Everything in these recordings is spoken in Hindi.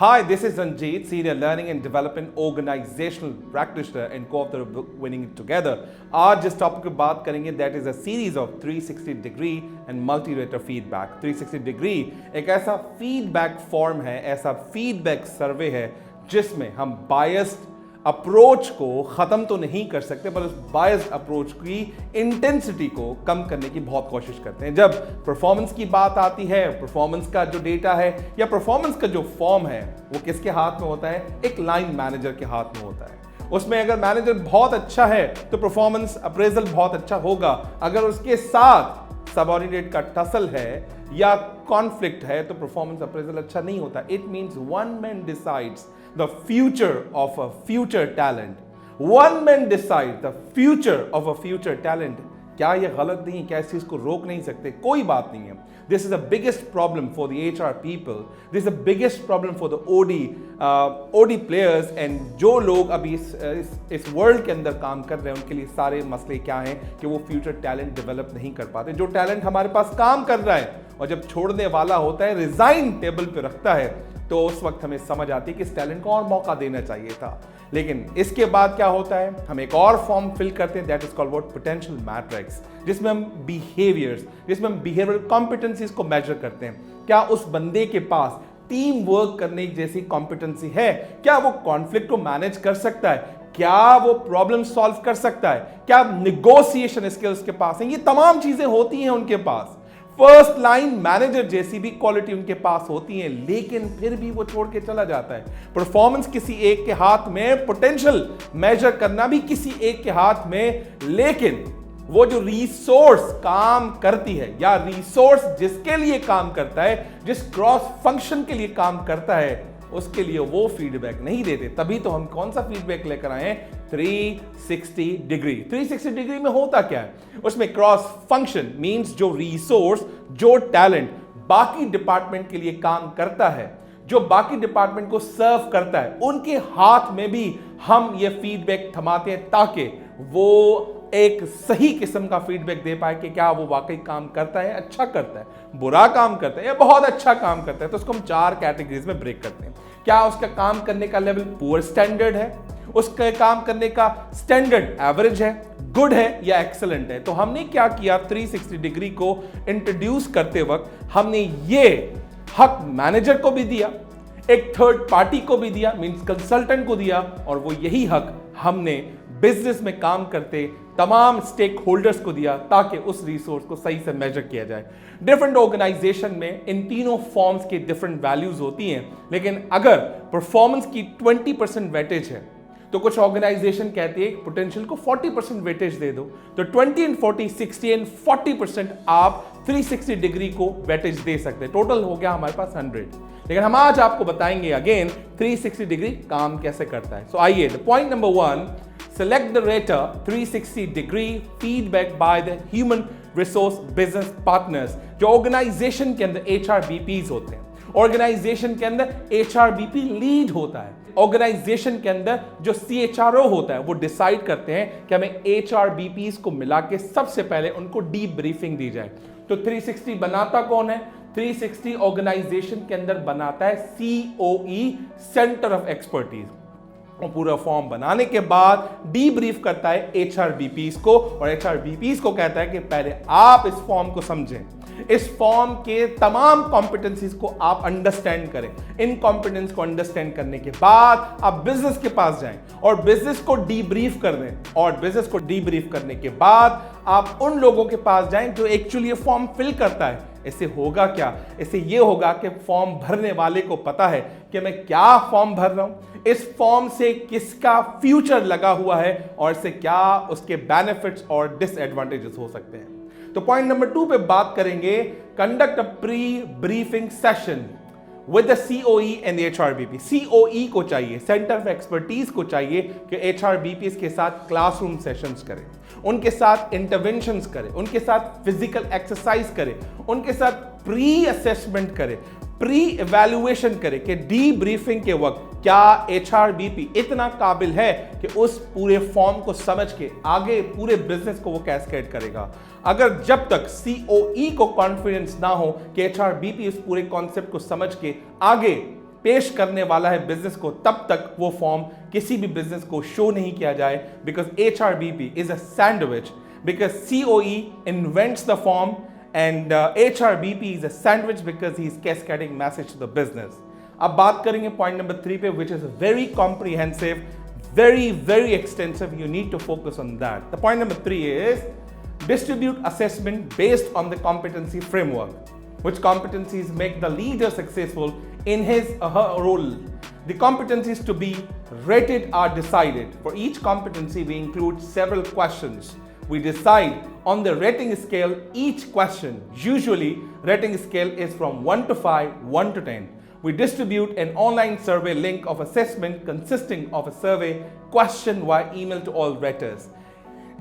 Hi, this is Ranjit, Senior Learning and Development Organizational Practitioner and co-author of book Winning It Together. आज जिस टॉपिक पे बात करेंगे that is a series of 360 degree and multi-rater feedback. 360 degree एक ऐसा feedback form है, ऐसा feedback survey है जिसमें हम biased अप्रोच को ख़त्म तो नहीं कर सकते पर उस बायस्ड अप्रोच की इंटेंसिटी को कम करने की बहुत कोशिश करते हैं। जब परफॉर्मेंस की बात आती है, परफॉर्मेंस का जो डेटा है या परफॉर्मेंस का जो फॉर्म है वो किसके हाथ में होता है? एक लाइन मैनेजर के हाथ में होता है। उसमें अगर मैनेजर बहुत अच्छा है तो परफॉर्मेंस अप्रेजल बहुत अच्छा होगा। अगर उसके साथ सबऑर्डिनेट का टसल है या कॉन्फ्लिक्ट है तो परफॉर्मेंस अप्रेजल अच्छा नहीं होता। It means one man decides the future of a future talent. One man decides the future of a future talent. क्या ये गलत नहीं है? क्या इस चीज को रोक नहीं सकते? कोई बात नहीं है। This is the biggest problem for the HR people. This is the biggest problem for the OD players and जो लोग अभी इस वर्ल्ड के अंदर काम कर रहे हैं उनके लिए सारे मसले क्या हैं कि वो फ्यूचर टैलेंट डेवलप नहीं कर पाते। जो टैलेंट हमारे पास काम कर रहा है और जब छोड़ने वाला होता है, रिजाइन टेबल पे रखता है, तो उस वक्त हमें समझ आती है कि इस टैलेंट को और मौका देना चाहिए था। लेकिन इसके बाद क्या होता है? हम एक और फॉर्म फिल करते हैं that is called what potential matrix, जिसमें हम बिहेवियरल कॉम्पिटेंसीज को मेजर करते हैं। क्या उस बंदे के पास टीम वर्क करने जैसी कॉम्पिटेंसी है? क्या वो कॉन्फ्लिक्ट को मैनेज कर सकता है? क्या वो प्रॉब्लम सॉल्व कर सकता है? क्या निगोशिएशन स्किल्स के पास है? ये तमाम चीजें होती हैं उनके पास। फर्स्ट लाइन मैनेजर जैसी भी क्वालिटी उनके पास होती है, लेकिन फिर भी वो छोड़ के चला जाता है। परफॉर्मेंस किसी एक के हाथ में, पोटेंशियल मेजर करना भी किसी एक के हाथ में, लेकिन वो जो रिसोर्स काम करती है या रिसोर्स जिसके लिए काम करता है, जिस क्रॉस फंक्शन के लिए काम करता है, उसके लिए वो फीडबैक नहीं देते। तभी तो हम कौन सा फीडबैक लेकर आए हैं? 360 डिग्री। 360 डिग्री में होता क्या है? उसमें क्रॉस फंक्शन मींस जो रिसोर्स, जो टैलेंट बाकी डिपार्टमेंट के लिए काम करता है, जो बाकी डिपार्टमेंट को सर्व करता है, उनके हाथ में भी हम ये फीडबैक थमाते हैं ताकि वो एक सही किस्म का फीडबैक दे पाए कि क्या वो वाकई काम करता है, अच्छा करता है, बुरा काम करता है या बहुत अच्छा काम करता है। तो उसको हम 4 कैटेगरीज में ब्रेक करते हैं। क्या उसका काम करने का लेवल पुअर स्टैंडर्ड है, उसका काम करने का स्टैंडर्ड एवरेज है, गुड है या एक्सेलेंट है। तो हमने क्या किया? 360 डिग्री को इंट्रोड्यूस करते वक्त हमने ये हक मैनेजर को भी दिया, एक थर्ड पार्टी को भी दिया, मींस कंसल्टेंट को दिया, और वो यही हक हमने बिजनेस में काम करते तमाम स्टेक होल्डर्स को दिया ताकि उस रिसोर्स को सही से मेजर किया जाए। डिफरेंट ऑर्गेनाइजेशन में इन तीनों फॉर्म्स की डिफरेंट वैल्यूज होती हैं, लेकिन अगर परफॉर्मेंस की 20% वेटेज है तो कुछ ऑर्गेनाइजेशन कहती है पोटेंशियल को 40% वेटेज दे दो। तो 20 एंड 40, 60 एंड 40% आप 360 डिग्री को वेटेज दे सकते हैं। टोटल हो गया हमारे पास 100। लेकिन हम आज आपको बताएंगे अगेन 360 डिग्री काम कैसे करता है। सो आइए, point number 1, select the rater 360 degree feedback by the human resource business partners। जो ऑर्गेनाइजेशन के अंदर HRBPs होते हैं, ऑर्गेनाइजेशन के अंदर HRBP लीड होता है, ऑर्गेनाइजेशन के अंदर जो CHRO होता है वो डिसाइड करते हैं कि हमें HRBPs को मिला के सबसे पहले उनको डीप ब्रीफिंग दी जाए। तो 360 बनाता कौन है? 360 ऑर्गेनाइजेशन के अंदर बनाता है COE, सेंटर ऑफ एक्सपर्टीज। पूरा फॉर्म बनाने के बाद डीब्रीफ करता है HRBPs को, और HRBPs को कहता है कि पहले आप इस फॉर्म को समझें, इस फॉर्म के तमाम कॉम्पिटेंसीज को आप अंडरस्टैंड करें। इन कॉम्पिटेंस को अंडरस्टैंड करने के बाद आप बिजनेस के पास जाएं और बिजनेस को डीब्रीफ कर दें, और बिजनेस को डीब्रीफ करने के बाद आप उन लोगों के पास जाएं जो एक्चुअली ये फॉर्म फिल करता है। इससे होगा क्या? इससे ये होगा कि फॉर्म भरने वाले को पता है कि मैं क्या फॉर्म भर रहा हूं, इस फॉर्म से किसका फ्यूचर लगा हुआ है और इससे क्या उसके बेनिफिट्स और डिसएडवांटेजेस हो सकते हैं। तो पॉइंट नंबर 2 पे बात करेंगे, conduct a pre briefing session with the COE and HRBP। COE को चाहिए, सेंटर ऑफ एक्सपर्टीज को चाहिए कि HRBPs के साथ क्लासरूम सेशंस करें, उनके साथ इंटरवेंशंस करें, उनके साथ फिजिकल एक्सरसाइज करें, उनके साथ प्री असेसमेंट करें, प्री इवैल्यूएशन करे कि डी ब्रीफिंग के वक्त क्या HRBP इतना काबिल है कि उस पूरे फॉर्म को समझ के आगे पूरे बिजनेस को वो कैस्केड करेगा। अगर जब तक COE को कॉन्फिडेंस ना हो कि HRBP इस पूरे कॉन्सेप्ट को समझ के आगे पेश करने वाला है बिजनेस को, तब तक वो फॉर्म किसी भी बिजनेस को शो नहीं किया जाए, because HRBP is a sandwich, because COE invents the form and HRBP is a sandwich because he is cascading message to the business. अब बात करेंगे पॉइंट नंबर 3 पे, which is very comprehensive, very extensive. You need to focus on that. The point number 3 is distribute assessment based on the competency framework. Which competencies make the leader successful in his or her role? The competencies to be rated are decided. For each competency, we include several questions. We decide on the rating scale each question. Usually, rating scale is from 1 to 5, 1 to 10. We distribute an online survey link of assessment consisting of a survey question via email to all raters.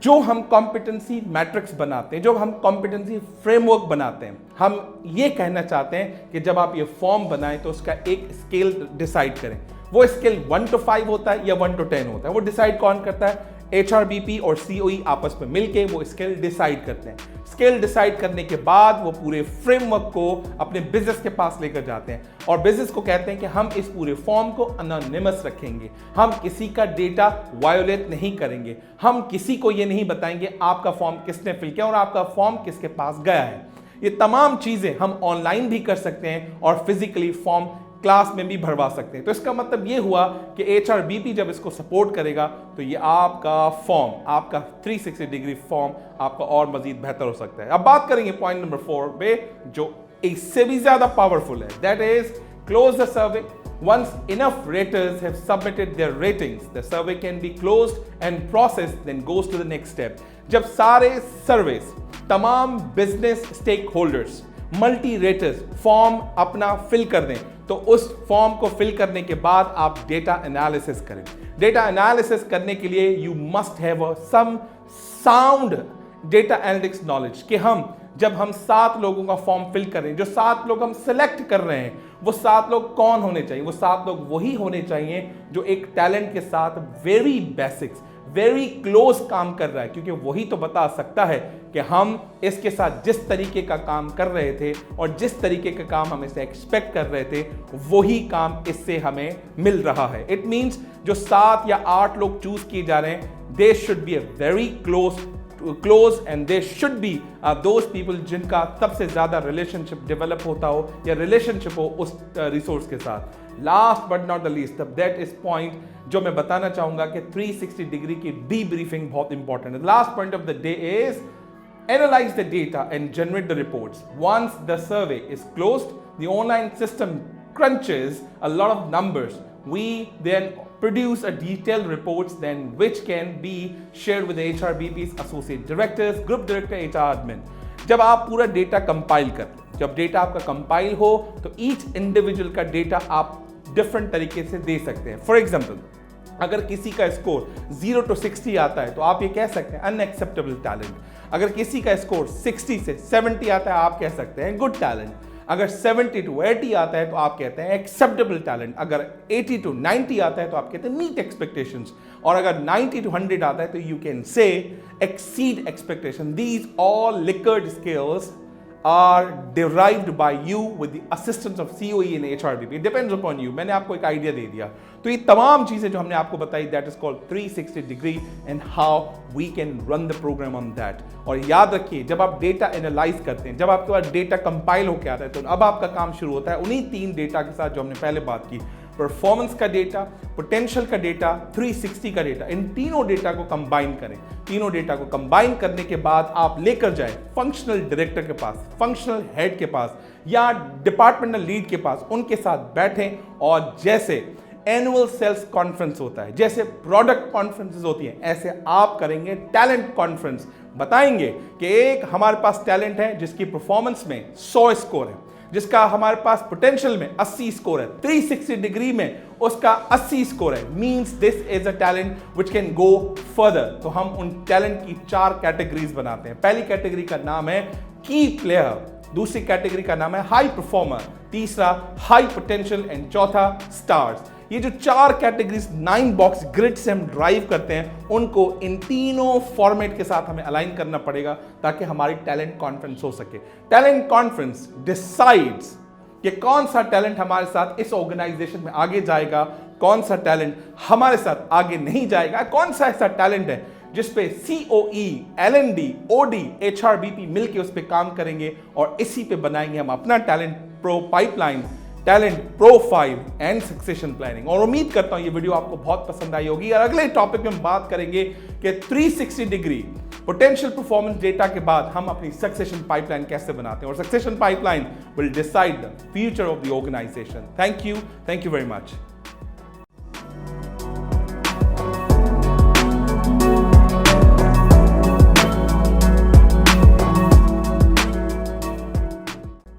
जो हम कॉम्पिटेंसी मैट्रिक्स बनाते हैं, जो हम कॉम्पिटेंसी फ्रेमवर्क बनाते हैं, हम ये कहना चाहते हैं कि जब आप ये फॉर्म बनाएं तो उसका एक स्केल डिसाइड करें। वो स्केल 1 to 5 होता है या 1 to 10 होता है, वो डिसाइड कौन करता है? HRBP और COE आपस में मिलके वो स्केल डिसाइड करते हैं। स्केल डिसाइड करने के बाद वो पूरे फ्रेमवर्क को अपने बिजनेस के पास लेकर जाते हैं और बिजनेस को कहते हैं कि हम इस पूरे फॉर्म को अनोनिमस रखेंगे, हम किसी का डेटा वायोलेट नहीं करेंगे, हम किसी को ये नहीं बताएंगे आपका फॉर्म किसने फिल किया और आपका फॉर्म किसके पास गया है। ये तमाम चीजें हम ऑनलाइन भी कर सकते हैं और फिजिकली फॉर्म क्लास में भी भरवा सकते हैं। तो इसका मतलब ये हुआ कि HRBP जब इसको सपोर्ट करेगा तो ये आपका फॉर्म, आपका 360 डिग्री फॉर्म आपका और मजीद बेहतर हो सकता है। अब बात करेंगे पॉइंट नंबर 4 पे, जो इससे भी ज्यादा पावरफुल है, that is close the survey. Once enough raters have submitted their ratings, the survey can be closed and processed, then goes to the next step. जब सारे सर्वेस, तमाम business stakeholders, multi raters form अपना फिल कर दें तो उस फॉर्म को फिल करने के बाद आप डेटा एनालिसिस करें। डेटा एनालिसिस करने के लिए you must have some sound data analytics knowledge कि जब हम 7 लोगों का फॉर्म फिल कर रहे हैं, जो 7 लोग हम सिलेक्ट कर रहे हैं, वो 7 लोग कौन होने चाहिए? वो 7 लोग वही होने चाहिए जो एक टैलेंट के साथ वेरी बेसिक्स, वेरी क्लोज काम कर रहा है, क्योंकि वही तो बता सकता है कि हम इसके साथ जिस तरीके का काम कर रहे थे और जिस तरीके का काम हम इससे एक्सपेक्ट कर रहे थे वही काम इससे हमें मिल रहा है। इट मींस जो 7 या 8 लोग चूज किए जा रहे हैं, they should be a very close and they should be those people जिनका सबसे ज्यादा रिलेशनशिप डेवलप होता हो या रिलेशनशिप हो उस रिसोर्स के साथ। Last but not the least, that is point जो मैं बताना चाहूंगा कि 360 डिग्री की डीब्रीफिंग बहुत इंपॉर्टेंट है। Last point of the day is analyze the data and generate the reports. Once the survey is closed, the online system crunches a lot of numbers. We then produce a detailed reports then which can be shared with the HRBP's associate directors, group director, HR admin. जब आप पूरा डेटा कंपाइल करते हैं, जब डेटा आपका कंपाइल हो तो ईच इंडिविजुअल का डेटा आप डिफरेंट तरीके से दे सकते हैं। फॉर एग्जाम्पल, अगर किसी का स्कोर 0 to 60 आता है तो आप ये कह सकते हैं अनएक्सेप्टेबल टैलेंट। अगर किसी का स्कोर 60 से 70 आता है आप कह सकते हैं गुड टैलेंट। अगर 70 to 80 आता है तो आप कहते हैं एक्सेप्टेबल टैलेंट। अगर 80 to 90 आता है तो आप कहते हैं मीट एक्सपेक्टेशंस। और अगर 90 to 100 आता है तो you can say exceed expectation. These all Likert scales are derived by you with the assistance of COE and HRBP. It depends upon you. मैंने आपको एक आइडिया दे दिया। तो ये तमाम चीजें जो हमने आपको बताई, that is called 360 degree and how we can run the program on that. और याद रखिए, जब आप डेटा एनालाइज करते हैं, जब आपके पास डेटा कंपाइल होकर आता है तो अब आपका काम शुरू होता है उन्हीं 3 डेटा के साथ जो हमने पहले बात की, परफॉर्मेंस का डेटा, पोटेंशियल का डेटा, 360 का डेटा। इन तीनों डेटा को कंबाइन करें। तीनों डेटा को कंबाइन करने के बाद आप लेकर जाएं फंक्शनल डायरेक्टर के पास, फंक्शनल हेड के पास या डिपार्टमेंटल लीड के पास, उनके साथ बैठें और जैसे एनुअल सेल्स कॉन्फ्रेंस होता है, जैसे प्रोडक्ट कॉन्फ्रेंसेस होती हैं, ऐसे आप करेंगे टैलेंट कॉन्फ्रेंस। बताएंगे कि एक हमारे पास टैलेंट है जिसकी परफॉर्मेंस में 100 स्कोर है, जिसका हमारे पास पोटेंशियल में 80 स्कोर है, 360 डिग्री में उसका 80 स्कोर है, means this is a talent which can go further. तो हम उन टैलेंट की 4 कैटेगरीज बनाते हैं। पहली कैटेगरी का नाम है की प्लेयर, दूसरी कैटेगरी का नाम है हाई परफॉर्मर, तीसरा हाई पोटेंशियल एंड चौथा स्टार्स। ये जो 4 कैटेगरीज 9 बॉक्स ग्रिड से हम ड्राइव करते हैं, उनको इन तीनों फॉर्मेट के साथ हमें अलाइन करना पड़ेगा ताकि हमारी टैलेंट कॉन्फ्रेंस हो सके। टैलेंट कॉन्फ्रेंस डिसाइड्स कि कौन सा टैलेंट हमारे साथ इस ऑर्गेनाइजेशन में आगे जाएगा, कौन सा टैलेंट हमारे साथ आगे नहीं जाएगा, कौन सा ऐसा टैलेंट है जिस पे COE, LND, OD, HRBP मिलके उस पे काम करेंगे और इसी पे बनाएंगे हम अपना talent pro pipeline, talent profile and succession planning. और उम्मीद करता हूं ये वीडियो आपको बहुत पसंद आई होगी। और अगले टॉपिक में हम बात करेंगे कि 360 डिग्री पोटेंशियल परफॉर्मेंस डेटा के बाद हम अपनी सक्सेशन पाइपलाइन कैसे बनाते हैं, और succession pipeline will decide the future of the organisation. Thank you very much.